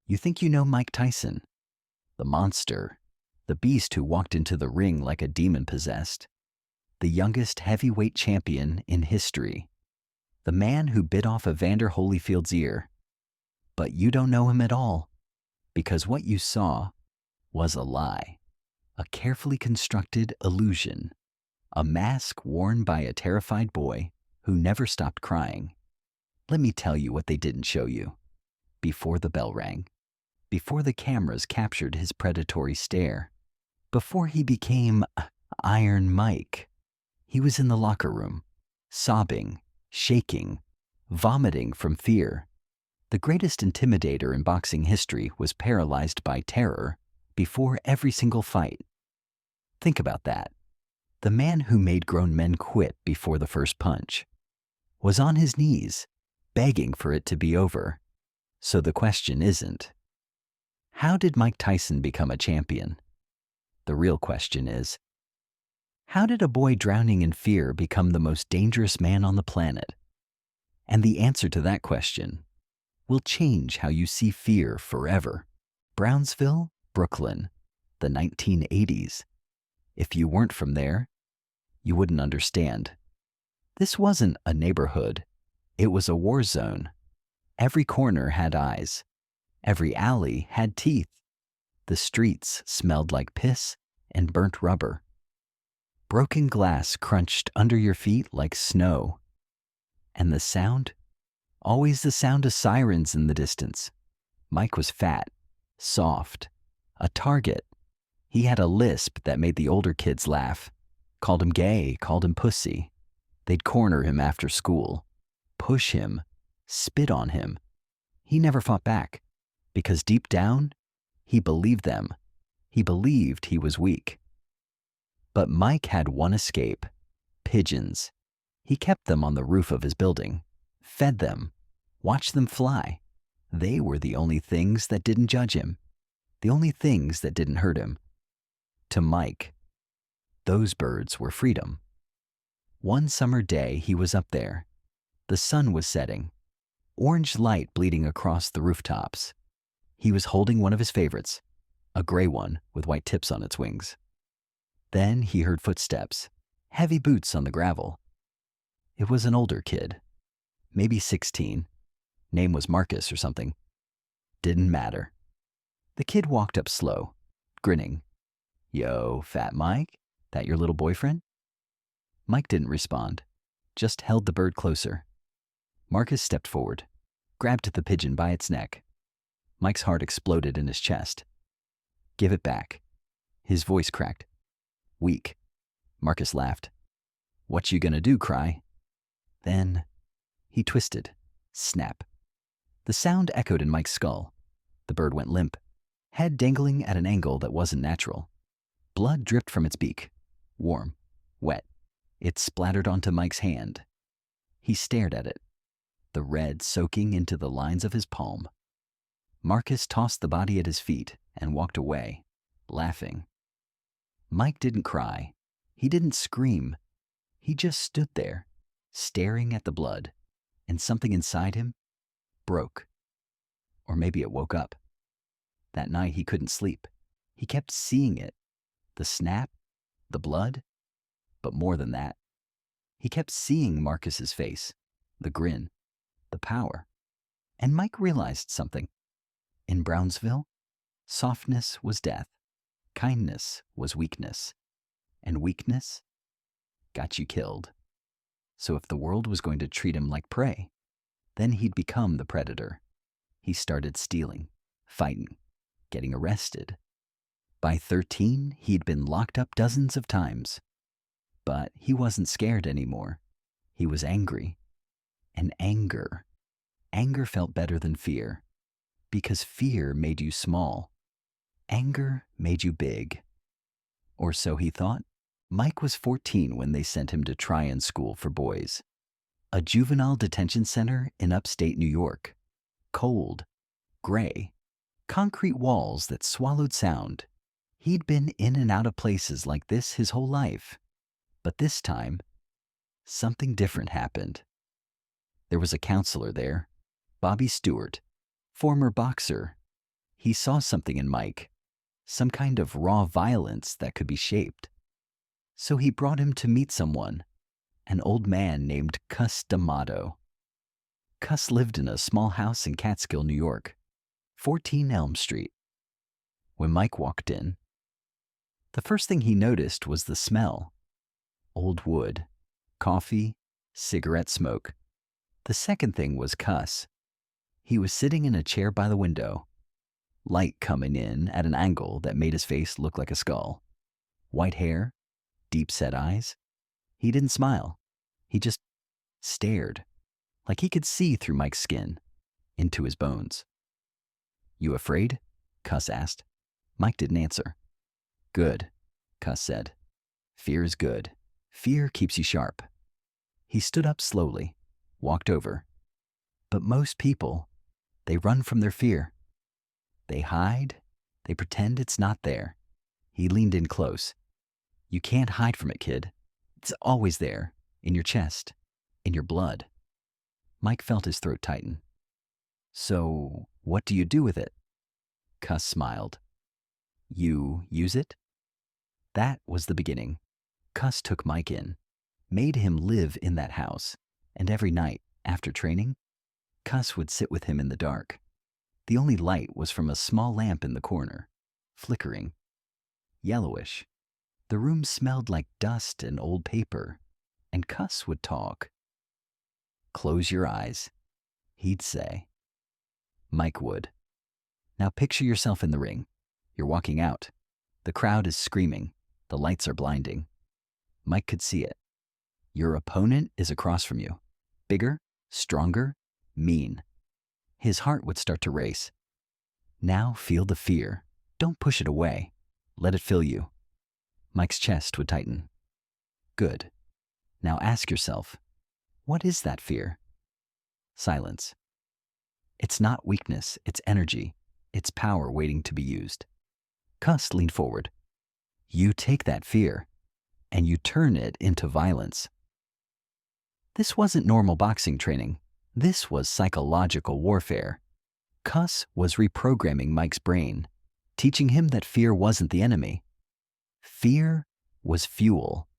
You think you know Mike Tyson, the monster, the beast who walked into the ring like a demon possessed, the youngest heavyweight champion in history, the man who bit off Evander Holyfield's ear. But you don't know him at all, because what you saw was a lie, a carefully constructed illusion, a mask worn by a terrified boy who never stopped crying. Let me tell you what they didn't show you. Before the bell rang, before the cameras captured his predatory stare, before he became Iron Mike, he was in the locker room, sobbing, shaking, vomiting from fear. The greatest intimidator in boxing history was paralyzed by terror before every single fight. Think about that. The man who made grown men quit before the first punch was on his knees, begging for it to be over. So the question isn't, how did Mike Tyson become a champion? The real question is, how did a boy drowning in fear become the most dangerous man on the planet? And the answer to that question will change how you see fear forever. Brownsville, Brooklyn, the 1980s. If you weren't from there, you wouldn't understand. This wasn't a neighborhood. It was a war zone. Every corner had eyes. Every alley had teeth. The streets smelled like piss and burnt rubber. Broken glass crunched under your feet like snow. And the sound? Always the sound of sirens in the distance. Mike was fat, soft, a target. He had a lisp that made the older kids laugh. Called him gay, called him pussy. They'd corner him after school, push him, spit on him. He never fought back, because deep down, he believed them. He believed he was weak. But Mike had one escape: pigeons. He kept them on the roof of his building, fed them, watched them fly. They were the only things that didn't judge him, the only things that didn't hurt him. To Mike, those birds were freedom. One summer day, he was up there. The sun was setting, orange light bleeding across the rooftops. He was holding one of his favorites, a gray one with white tips on its wings. Then he heard footsteps, heavy boots on the gravel. It was an older kid, maybe 16. Name was Marcus or something. Didn't matter. The kid walked up slow, grinning. "Yo, Fat Mike, that your little boyfriend?" Mike didn't respond, just held the bird closer. Marcus stepped forward, grabbed the pigeon by its neck. Mike's heart exploded in his chest. "Give it back." His voice cracked. "Weak." Marcus laughed. "What you gonna do, Cry?" Then he twisted. Snap. The sound echoed in Mike's skull. The bird went limp, head dangling at an angle that wasn't natural. Blood dripped from its beak, warm, wet. It splattered onto Mike's hand. He stared at it, the red soaking into the lines of his palm. Marcus tossed the body at his feet and walked away, laughing. Mike didn't cry. He didn't scream. He just stood there, staring at the blood, and something inside him broke. Or maybe it woke up. That night he couldn't sleep. He kept seeing it. The snap, the blood, but more than that. He kept seeing Marcus's face, the grin, the power. And Mike realized something. In Brownsville, softness was death, kindness was weakness, and weakness got you killed. So if the world was going to treat him like prey, then he'd become the predator. He started stealing, fighting, getting arrested. By 13, he'd been locked up dozens of times. But he wasn't scared anymore. He was angry. And anger felt better than fear, because fear made you small. Anger made you big. Or so he thought. Mike was 14 when they sent him to Tryon School for Boys, a juvenile detention center in upstate New York. Cold, gray, concrete walls that swallowed sound. He'd been in and out of places like this his whole life. But this time, something different happened. There was a counselor there, Bobby Stewart, former boxer, He saw something in Mike, some kind of raw violence that could be shaped. So he brought him to meet someone, an old man named Cus D'Amato. Cus lived in a small house in Catskill, New York, 14 Elm Street. When Mike walked in, the first thing he noticed was the smell. Old wood, coffee, cigarette smoke. The second thing was Cus. He was sitting in a chair by the window, light coming in at an angle that made his face look like a skull. White hair, deep-set eyes. He didn't smile. He just stared, like he could see through Mike's skin, into his bones. "You afraid?" Cus asked. Mike didn't answer. "Good," Cus said. "Fear is good. Fear keeps you sharp." He stood up slowly, walked over. But most people, they run from their fear. They hide, they pretend it's not there. He leaned in close. "You can't hide from it, kid. It's always there, in your chest, in your blood." Mike felt his throat tighten. "So, what do you do with it?" Cus smiled. "You use it?" That was the beginning. Cus took Mike in, made him live in that house, and every night, after training, Cus would sit with him in the dark. The only light was from a small lamp in the corner, flickering, yellowish. The room smelled like dust and old paper, and Cus would talk. "Close your eyes," he'd say. Mike would. "Now picture yourself in the ring. You're walking out. The crowd is screaming. The lights are blinding." Mike could see it. Your opponent is across from you. Bigger, stronger, mean. His heart would start to race. Now feel the fear. Don't push it away. Let it fill you. Mike's chest would tighten. Good. Now ask yourself, what is that fear? Silence. It's not weakness, it's energy. It's power waiting to be used. Cus leaned forward. You take that fear, and you turn it into violence. This wasn't normal boxing training. This was psychological warfare. Cus was reprogramming Mike's brain, teaching him that fear wasn't the enemy. Fear was fuel.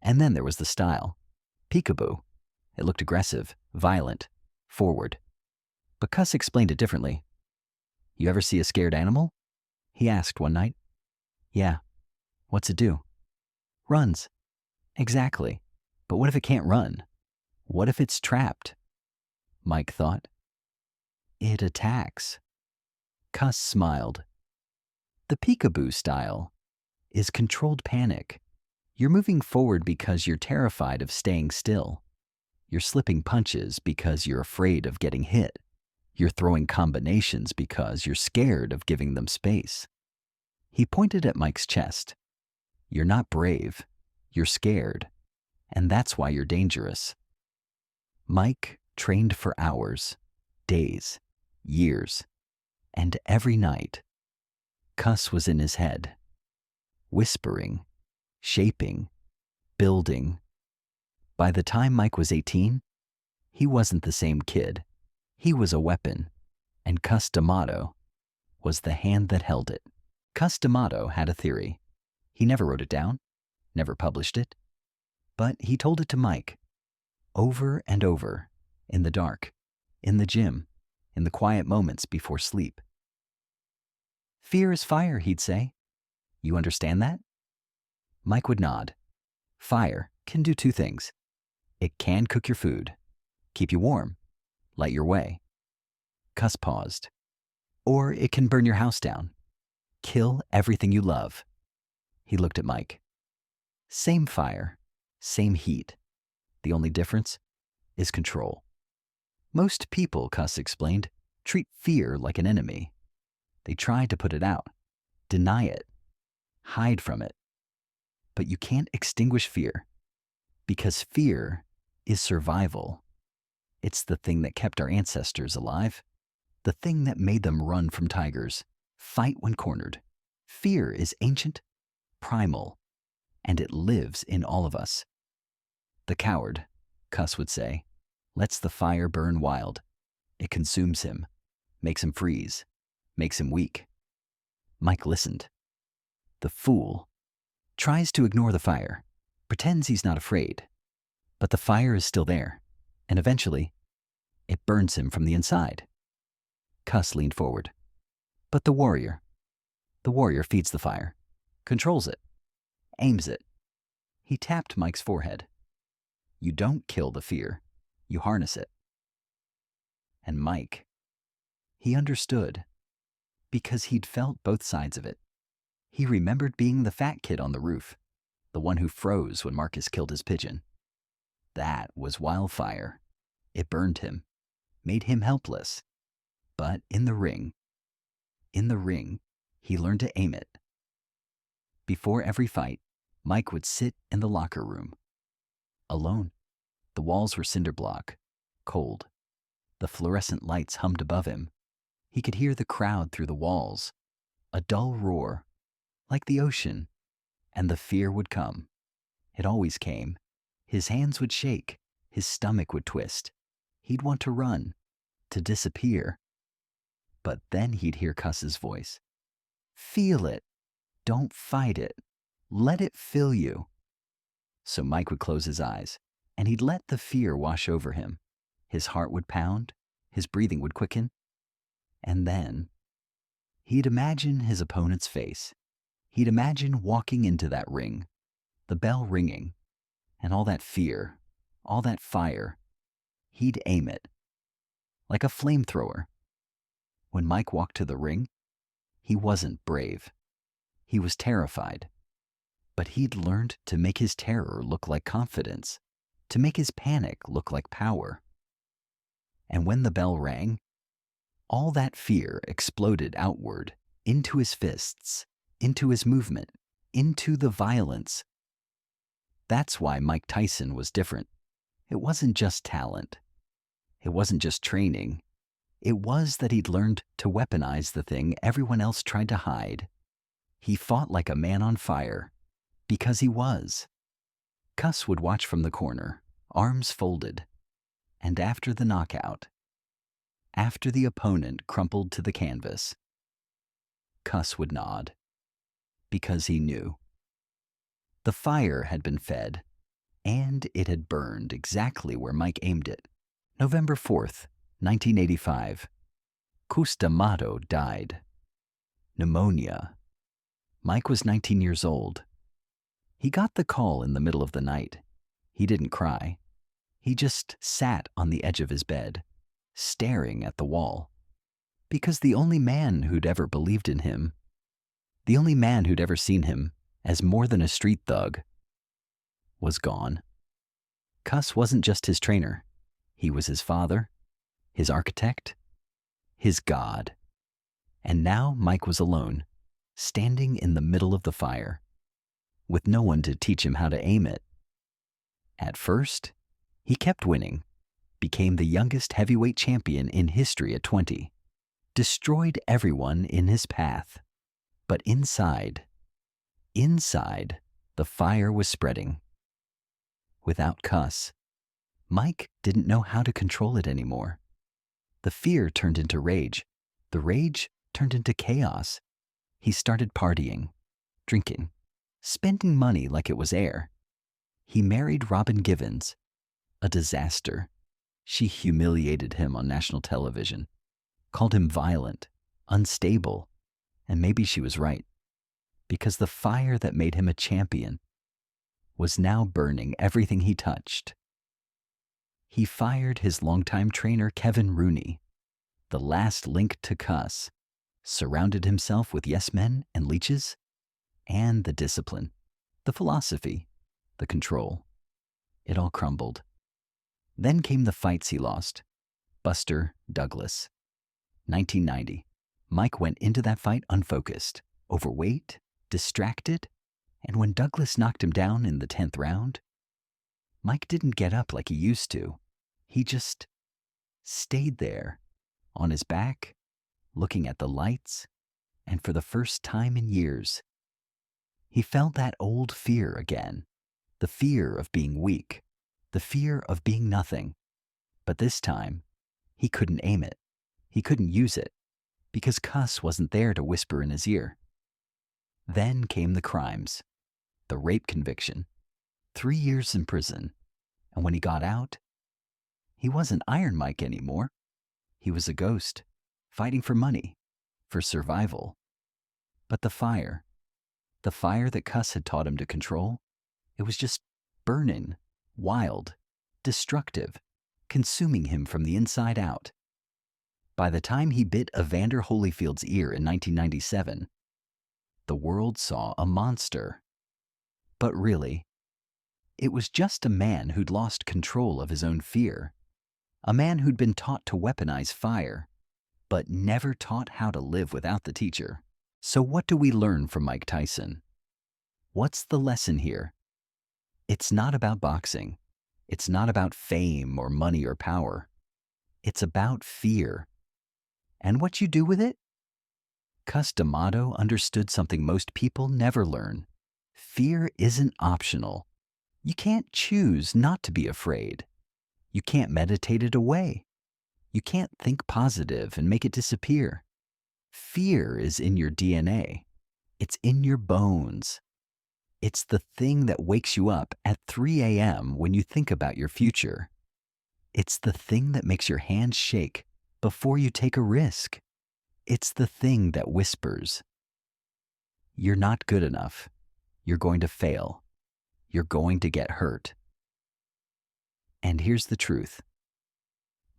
And then there was the style. Peekaboo. It looked aggressive, violent, forward. But Cus explained it differently. You ever see a scared animal? He asked one night. Yeah. What's it do? Runs. Exactly. But what if it can't run? What if it's trapped? Mike thought. It attacks. Cus smiled. The peekaboo style is controlled panic. You're moving forward because you're terrified of staying still. You're slipping punches because you're afraid of getting hit. You're throwing combinations because you're scared of giving them space. He pointed at Mike's chest. You're not brave. You're scared. And that's why you're dangerous. Mike trained for hours, days, years, and every night, Cus was in his head, whispering, shaping, building. By the time Mike was 18, he wasn't the same kid. He was a weapon, and Cus D'Amato was the hand that held it. Cus D'Amato had a theory. He never wrote it down, never published it, but he told it to Mike, over and over, in the dark, in the gym, in the quiet moments before sleep. Fear is fire, he'd say. You understand that? Mike would nod. Fire can do two things. It can cook your food, keep you warm, light your way. Cus paused. Or it can burn your house down, kill everything you love. He looked at Mike. Same fire, same heat. The only difference is control. Most people, Cus explained, treat fear like an enemy. They try to put it out, deny it, hide from it. But you can't extinguish fear, because fear is survival. It's the thing that kept our ancestors alive, the thing that made them run from tigers, fight when cornered. Fear is ancient, primal, and it lives in all of us. The coward, Cus would say, lets the fire burn wild. It consumes him, makes him freeze, makes him weak. Mike listened. The fool tries to ignore the fire, pretends he's not afraid. But the fire is still there, and eventually, it burns him from the inside. Cus leaned forward. But the warrior feeds the fire, controls it, aims it. He tapped Mike's forehead. You don't kill the fear, you harness it. And Mike, he understood, because he'd felt both sides of it. He remembered being the fat kid on the roof, the one who froze when Marcus killed his pigeon. That was wildfire. It burned him, made him helpless. But in the ring, he learned to aim it. Before every fight, Mike would sit in the locker room, alone. The walls were cinder block, cold. The fluorescent lights hummed above him. He could hear the crowd through the walls, a dull roar, like the ocean, and the fear would come. It always came. His hands would shake, his stomach would twist. He'd want to run, to disappear. But then he'd hear Cus's voice. Feel it. Don't fight it. Let it fill you. So Mike would close his eyes, and he'd let the fear wash over him. His heart would pound, his breathing would quicken, and then he'd imagine his opponent's face. He'd imagine walking into that ring, the bell ringing, and all that fear, all that fire. He'd aim it, like a flamethrower. When Mike walked to the ring, he wasn't brave. He was terrified. But he'd learned to make his terror look like confidence, to make his panic look like power. And when the bell rang, all that fear exploded outward, into his fists, into his movement, into the violence. That's why Mike Tyson was different. It wasn't just talent. It wasn't just training. It was that he'd learned to weaponize the thing everyone else tried to hide. He fought like a man on fire, because he was. Cus would watch from the corner, arms folded, and after the knockout, after the opponent crumpled to the canvas, Cus would nod, because he knew. The fire had been fed, and it had burned exactly where Mike aimed it. November 4th, 1985. Cus D'Amato died. Pneumonia. Mike was 19 years old. He got the call in the middle of the night. He didn't cry. He just sat on the edge of his bed, staring at the wall. Because the only man who'd ever believed in him, the only man who'd ever seen him as more than a street thug, was gone. Cus wasn't just his trainer. He was his father, his architect, his God. And now Mike was alone, standing in the middle of the fire, with no one to teach him how to aim it. At first, he kept winning, became the youngest heavyweight champion in history at 20, destroyed everyone in his path. But inside, the fire was spreading. Without Cus, Mike didn't know how to control it anymore. The fear turned into rage. The rage turned into chaos. He started partying, drinking, spending money like it was air. He married Robin Givens, a disaster. She humiliated him on national television, called him violent, unstable, and maybe she was right, because the fire that made him a champion was now burning everything he touched. He fired his longtime trainer Kevin Rooney, the last link to Cus, surrounded himself with yes men and leeches, and the discipline, the philosophy, the control. It all crumbled. Then came the fights he lost. Buster Douglas. 1990. Mike went into that fight unfocused, overweight, distracted, and when Douglas knocked him down in the 10th round, Mike didn't get up like he used to. He just stayed there, on his back, looking at the lights, and for the first time in years, he felt that old fear again, the fear of being weak, the fear of being nothing. But this time, he couldn't aim it. He couldn't use it. because Cus wasn't there to whisper in his ear. Then came the crimes, the rape conviction, 3 years in prison, and when he got out, he wasn't Iron Mike anymore. He was a ghost, fighting for money, for survival. But the fire that Cus had taught him to control, it was just burning, wild, destructive, consuming him from the inside out. By the time he bit Evander Holyfield's ear in 1997, the world saw a monster. But really, it was just a man who'd lost control of his own fear. A man who'd been taught to weaponize fire, but never taught how to live without the teacher. So what do we learn from Mike Tyson? What's the lesson here? It's not about boxing. It's not about fame or money or power. It's about fear. And what you do with it? Cus D'Amato understood something most people never learn. Fear isn't optional. You can't choose not to be afraid. You can't meditate it away. You can't think positive and make it disappear. Fear is in your DNA. It's in your bones. It's the thing that wakes you up at 3 a.m. when you think about your future. It's the thing that makes your hands shake before you take a risk. It's the thing that whispers, "You're not good enough. You're going to fail. You're going to get hurt." And here's the truth.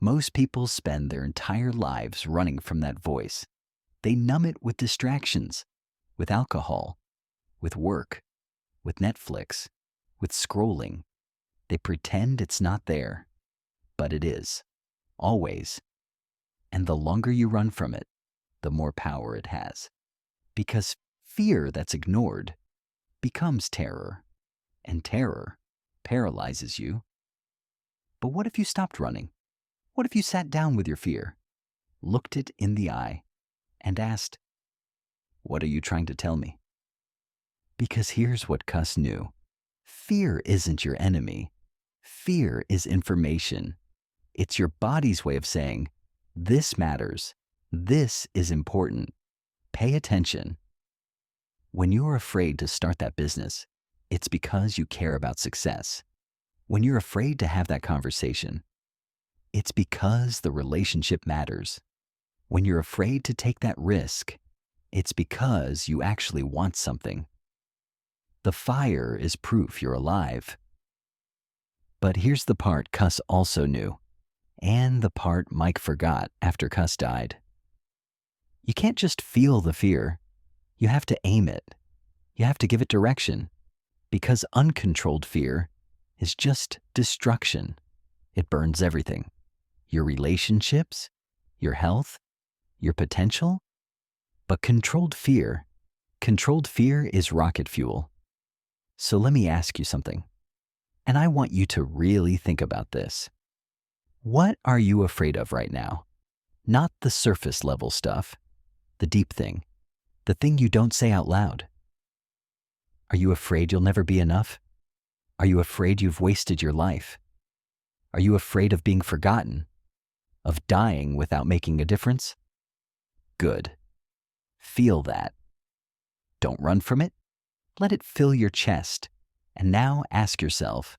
Most people spend their entire lives running from that voice. They numb it with distractions, with alcohol, with work, with Netflix, with scrolling. They pretend it's not there, but it is, always. And the longer you run from it, the more power it has. Because fear that's ignored becomes terror, and terror paralyzes you. But what if you stopped running? What if you sat down with your fear, looked it in the eye, and asked, "What are you trying to tell me?" Because here's what Cus knew. Fear isn't your enemy. Fear is information. It's your body's way of saying, "This matters. This is important. Pay attention." When you're afraid to start that business, it's because you care about success. When you're afraid to have that conversation, it's because the relationship matters. When you're afraid to take that risk, it's because you actually want something. The fire is proof you're alive. But here's the part Cus also knew, and the part Mike forgot after Cus died. You can't just feel the fear. You have to aim it. You have to give it direction. Because uncontrolled fear is just destruction. It burns everything. Your relationships, your health, your potential. But controlled fear is rocket fuel. So let me ask you something. And I want you to really think about this. What are you afraid of right now? Not the surface level stuff, the deep thing, the thing you don't say out loud. Are you afraid you'll never be enough? Are you afraid you've wasted your life? Are you afraid of being forgotten? Of dying without making a difference? Good. Feel that. Don't run from it. Let it fill your chest. And now ask yourself,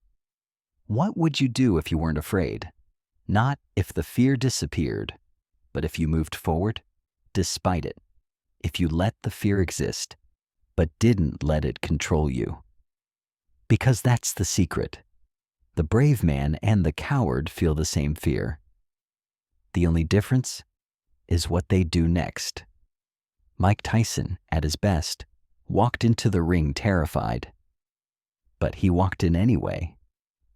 what would you do if you weren't afraid? Not if the fear disappeared, but if you moved forward, despite it. If you let the fear exist, but didn't let it control you. Because that's the secret. The brave man and the coward feel the same fear. The only difference is what they do next. Mike Tyson, at his best, walked into the ring terrified. But he walked in anyway,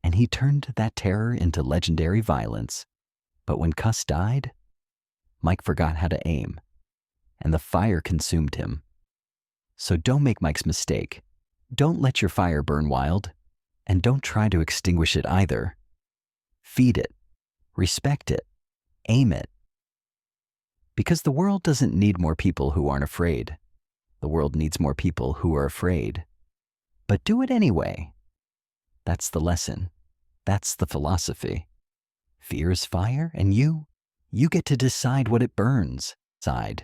and he turned that terror into legendary violence. But when Cus died, Mike forgot how to aim, and the fire consumed him. So don't make Mike's mistake. Don't let your fire burn wild, and don't try to extinguish it either. Feed it, respect it, aim it. Because the world doesn't need more people who aren't afraid. The world needs more people who are afraid. But do it anyway. That's the lesson. That's the philosophy. Fear is fire, and you get to decide what it burns. side.